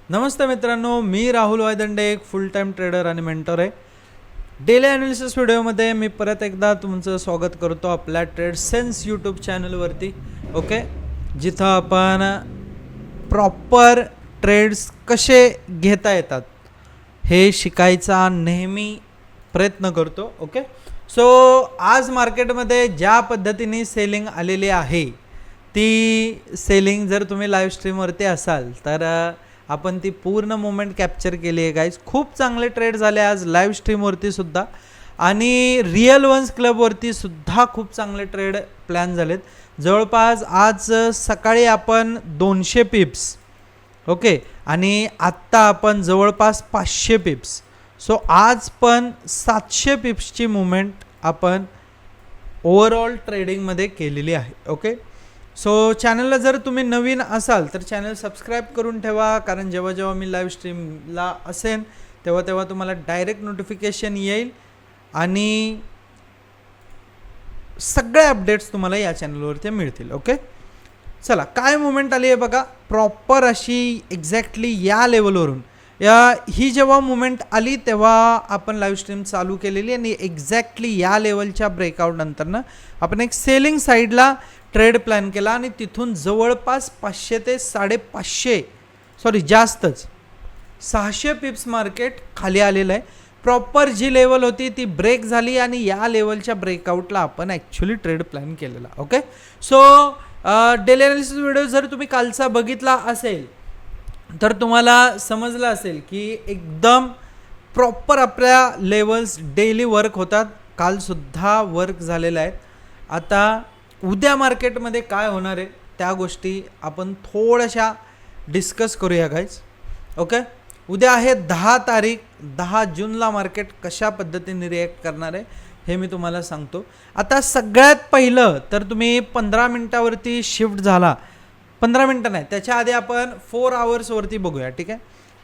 नमस्ते मित्रांनो, मी राहुल वायदंडे, एक फुल time trader आणि मेंटर आहे. डेली ॲनालिसिस व्हिडिओमध्ये मी परत एकदा तुमचं स्वागत करतो आपल्या ट्रेड सेन्स यूट्यूब चॅनलवरती. ओके, जिथं आपण प्रॉपर ट्रेड्स कसे घेता येतात हे शिकायचा नेहमी प्रयत्न करतो. ओके, सो आज मार्केटमध्ये ज्या पद्धतीने सेलिंग आलेली आहे ती सेलिंग जर तुम्ही लाईव्ह स्ट्रीमवरती असाल तर आपण ती पूर्ण मोमेंट कॅप्चर केली आहे गाईज. खूप चांगले ट्रेड झाले आज लाईव्ह स्ट्रीमवरती सुद्धा आणि रिअल वन्स क्लबवरती सुद्धा खूप चांगले ट्रेड प्लॅन झालेत. जवळपास आज सकाळी आपण 200 पिप्स ओके आणि आत्ता आपण जवळपास 500 पिप्स. सो आज पण 700 पिप्सची मुवमेंट आपण ओव्हरऑल ट्रेडिंगमध्ये केलेली आहे. ओके, सो चॅनलला जर तुम्ही नवीन असाल तर चॅनल सबस्क्राईब करून ठेवा, कारण जेव्हा जेव्हा मी लाईव्ह स्ट्रीमला असेन तेव्हा तेव्हा तुम्हाला डायरेक्ट नोटिफिकेशन येईल आणि सगळे अपडेट्स तुम्हाला या चॅनलवरती मिळतील. ओके, चला काय मुवमेंट आली आहे बघा. प्रॉपर अशी एक्झॅक्टली या लेवलवरून ही जेव्हा मुवमेंट आली तेव्हा आपण लाईव्ह स्ट्रीम चालू केलेली आणि एक्झॅक्टली या लेवलच्या ब्रेकआउट नंतरनं आपण एक सेलिंग साईडला ट्रेड प्लॅन केला आणि तिथून जवळपास 500 ते 550 जास्तच 600 पिप्स मार्केट खाली आलेलं आहे. प्रॉपर जी लेवल होती ती ब्रेक झाली आणि या लेवलच्या ब्रेकआउटला आपण ॲक्च्युली ट्रेड प्लॅन केलेला. Okay, so daily analysis video जर तुम्ही कालचा बघितला असेल तर तुम्हाला समजलं असेल की एकदम प्रॉपर आपल्या लेवल्स डेली वर्क होतात. कालसुद्धा वर्क झालेला आहे. आता उद्या मार्केटमध्ये काय होणार आहे त्या गोष्टी आपण थोड्याशा डिस्कस करूया गाईज. ओके, उद्या आहे 10 तारीख, 10 जूनला मार्केट कशा पद्धतीने रिॲक्ट करणार आहे हे मी तुम्हाला सांगतो. आता सगळ्यात पहिलं तर तुम्ही 15 मिनटावरती शिफ्ट झाला, 15 मिनटं नाही त्याच्या आधी आपण 4 आवर्सवरती बघूया. ठीक आहे,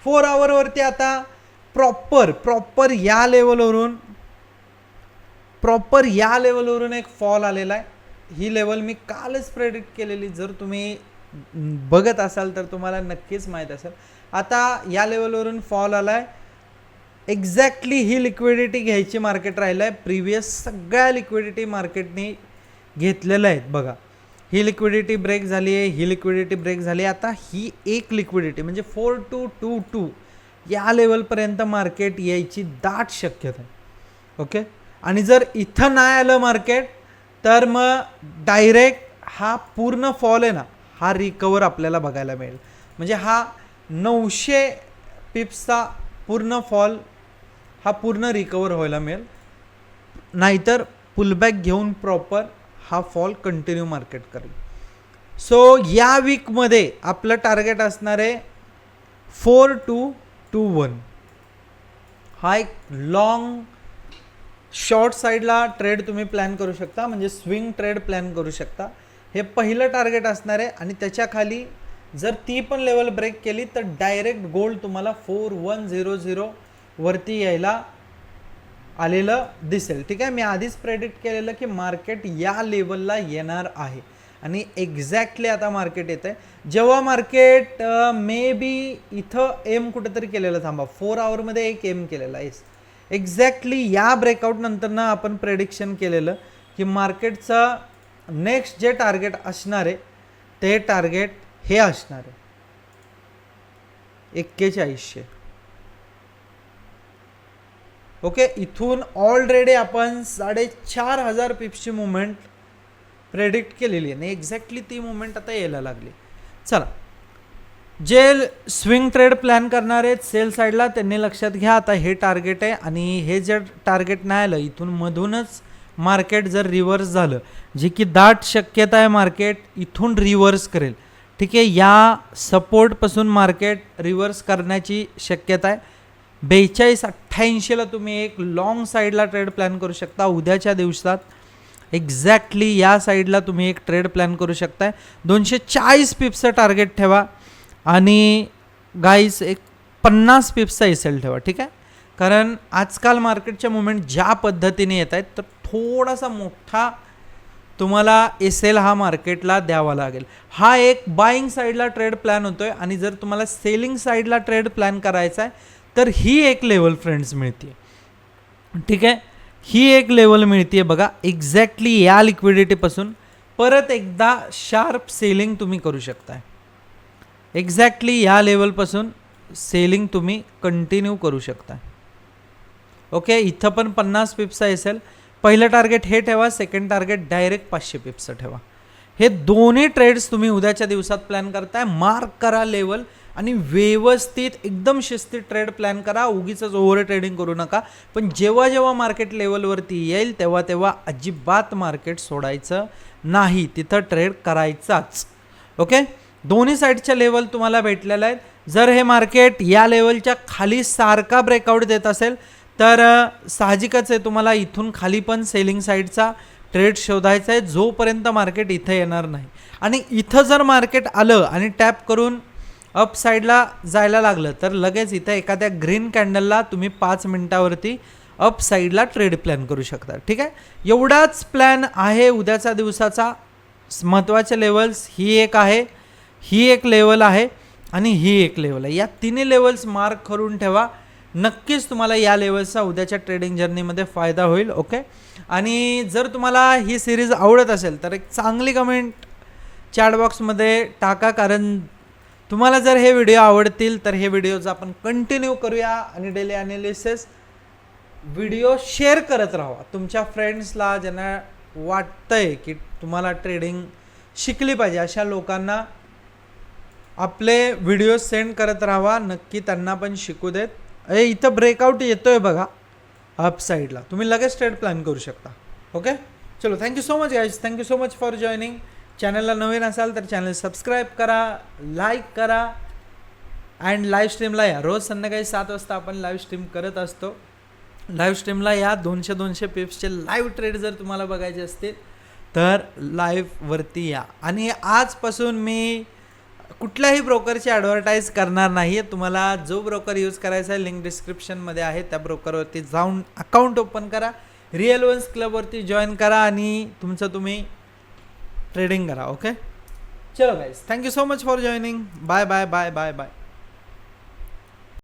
4 आवरवरती आता प्रॉपर या लेवलवरून एक फॉल आलेला आहे. ही लेवल मी कालच प्रेडिक्ट केलेली, जर तुम्ही बघत असाल तर तुम्हाला नक्कीच माहीत असेल. आता या लेवलवरून फॉल आला आहे. एक्झॅक्टली ही लिक्विडिटी घ्यायची मार्केट राहिलं आहे. प्रिव्हियस सगळ्या लिक्विडिटी मार्केटने घेतलेल्या आहेत बघा. ही लिक्विडिटी ब्रेक झाली आहे, ही लिक्विडिटी ब्रेक झाली आहे. आता ही एक लिक्विडिटी म्हणजे 4222 या लेवलपर्यंत मार्केट यायची दाट शक्यता आहे. ओके, आणि जर इथं नाही आलं मार्केट तर मग डायरेक्ट हा पूर्ण फॉल आहे ना, हा रिकवर आपल्याला बघायला मिळेल. म्हणजे हा 900 पिप्सचा पूर्ण फॉल हा पूर्ण रिकवर व्हायला मिळेल. नाहीतर पुलबॅक घेऊन प्रॉपर हा फॉल कंटिन्यू मार्केट करेल. सो या वीकमध्ये आपलं टार्गेट असणार आहे 4221. हा एक लॉंग शॉर्ट साईडला ट्रेड तुम्ही प्लॅन करू शकता, म्हणजे स्विंग ट्रेड प्लॅन करू शकता. हे पहिलं टार्गेट असणार आहे आणि त्याच्या खाली जर ती पण लेवल ब्रेक केली तर डायरेक्ट गोल्ड तुम्हाला 4100 वरती यायला आलेलं दिसेल. ठीक आहे, मी आधीच प्रेडिक्ट केलेलं की मार्केट या लेवलला येणार आहे आणि एक्झॅक्टली आता मार्केट येत आहे. जेव्हा मार्केट मे बी इथं एम कुठेतरी केलेलं, थांबा 4 आवरमध्ये एक एम केलेला आहे. एक्झॅक्टली या ब्रेकआउट नंतरनं आपण प्रेडिक्शन केलेलं की मार्केटचं नेक्स्ट जे टार्गेट असणार आहे ते टार्गेट हे असणार आहे 4100. ओके, इथून ऑलरेडी आपण 4500 पिप्सची मुवमेंट प्रेडिक्ट केलेली आहे आणि एक्झॅक्टली ती मुवमेंट आता यायला लागली. चला, जे स्विंग ट्रेड प्लॅन करणार आहेत सेल साईडला त्यांनी लक्षात घ्या, आता हे टार्गेट आहे आणि हे जर टार्गेट नाही आलं इथून मधूनच मार्केट जर रिव्हर्स झालं, जी की दाट शक्यता आहे मार्केट इथून रिव्हर्स करेल. ठीक आहे, या सपोर्टपासून मार्केट रिव्हर्स करण्याची शक्यता आहे. 4288ला तुम्ही एक लॉंग साईडला ट्रेड प्लॅन करू शकता. उद्याच्या दिवसात एक्झॅक्टली या साईडला तुम्ही एक ट्रेड प्लॅन करू शकताय. 240 पिप्सचं टार्गेट ठेवा आणि गाईज एक 50 पिप्सचा एसएल ठेवा. ठीक आहे, कारण आजकाल मार्केटच्या मुवमेंट ज्या पद्धतीने येत आहेत तर थोडासा मोठा तुम्हाला एस-एल हा मार्केटला द्यावा लागेल. हा एक बाईंग साईडला ट्रेड प्लॅन होतोय आणि जर तुम्हाला सेलिंग साईडला ट्रेड प्लॅन करायचा आहे तर ही एक लेवल फ्रेंड्स मिळते. ठीक आहे, ही एक लेवल मिळते बघा. एक्झॅक्टली या लिक्विडिटीपासून परत एकदा शार्प सेलिंग तुम्ही करू शकताय. एक्झॅक्टली या लेवलपासून सेलिंग तुम्ही कंटिन्यू करू शकता. ओके, इथं पण 50 पिप्स असेल. पहिलं टार्गेट हे ठेवा, सेकंड टार्गेट डायरेक्ट 500 पिप्सचं ठेवा. हे दोन्ही ट्रेड्स तुम्ही उद्याच्या दिवसात प्लॅन करताय. मार्क करा लेवल आणि व्यवस्थित एकदम शिस्तीत ट्रेड प्लॅन करा. उगीच ओव्हर ट्रेडिंग करू नका. पण जेव्हा जेव्हा मार्केट लेवलवरती येईल तेव्हा तेव्हा अजिबात मार्केट सोडायचं नाही, तिथं ट्रेड करायचाच. ओके, दोन्ही साईडच्या लेवल तुम्हाला भेटलेल्या आहेत. जर हे मार्केट या लेवलच्या खाली सारखा ब्रेकआउट देत असेल तर साहजिकच आहे तुम्हाला इथून खाली पण सेलिंग साईडचा ट्रेड शोधायचा आहे जोपर्यंत मार्केट इथं येणार नाही. आणि इथं जर मार्केट आलं आणि टॅप करून अप साईडला जायला लागलं तर लगेच इथं एखाद्या ग्रीन कॅन्डलला तुम्ही 5 मिनिटावरती अप साईडला ट्रेड प्लॅन करू शकता. ठीक आहे, एवढाच प्लॅन आहे उद्याचा दिवसाचा. महत्त्वाचे लेवल्स ही एक आहे, ही एक लेवल आहे आणि ही एक लेवल आहे. या तिन्ही लेवल्स मार्क करून ठेवा. नक्कीच तुम्हाला या लेवल्सचा उद्याच्या ट्रेडिंग जर्नीमध्ये फायदा होईल. ओके, आणि जर तुम्हाला ही सिरीज आवडत असेल तर एक चांगली कमेंट चॅट बॉक्समध्ये टाका, कारण तुम्हाला जर हे व्हिडिओ आवडतील तर हे व्हिडिओज आपण कंटिन्यू करूया आणि डेली ॲनालिसिस व्हिडिओ शेअर करत राहा तुमच्या फ्रेंड्सला, ज्यांना वाटतंय की तुम्हाला ट्रेडिंग शिकली पाहिजे अशा लोकांना आपले व्हिडिओ सेंड करत राहा. नक्की त्यांना पण शिकू देत. इथं ब्रेकआउट येतोय बघा अप साईडला, तुम्ही लगेच ट्रेड प्लॅन करू शकता. ओके, चलो, thank you so much guys, thank you so much for joining. चॅनलला नवीन असाल तर चॅनल सबस्क्राईब करा, लाईक करा अँड लाईव्ह स्ट्रीमला या. रोज संध्याकाळी 7 वाजता आपण लाईव्ह स्ट्रीम करत असतो. लाईव्ह स्ट्रीमला या. 200 पिप्सचे लाईव्ह ट्रेड जर तुम्हाला बघायचे असतील तर लाईव्हवरती या. आणि आजपासून मी कुठल्याही ब्रोकरची ॲडव्हर्टाईज करणार नाही आहे. तुम्हाला जो ब्रोकर यूज करायचा आहे लिंक डिस्क्रिप्शनमध्ये आहे, त्या ब्रोकरवरती जाऊन अकाउंट ओपन करा, रिअल वन्स क्लबवरती जॉईन करा आणि तुमचं तुम्ही ट्रेडिंग करा. ओके, चलो guys, thank you so much for joining. Bye bye bye bye bye.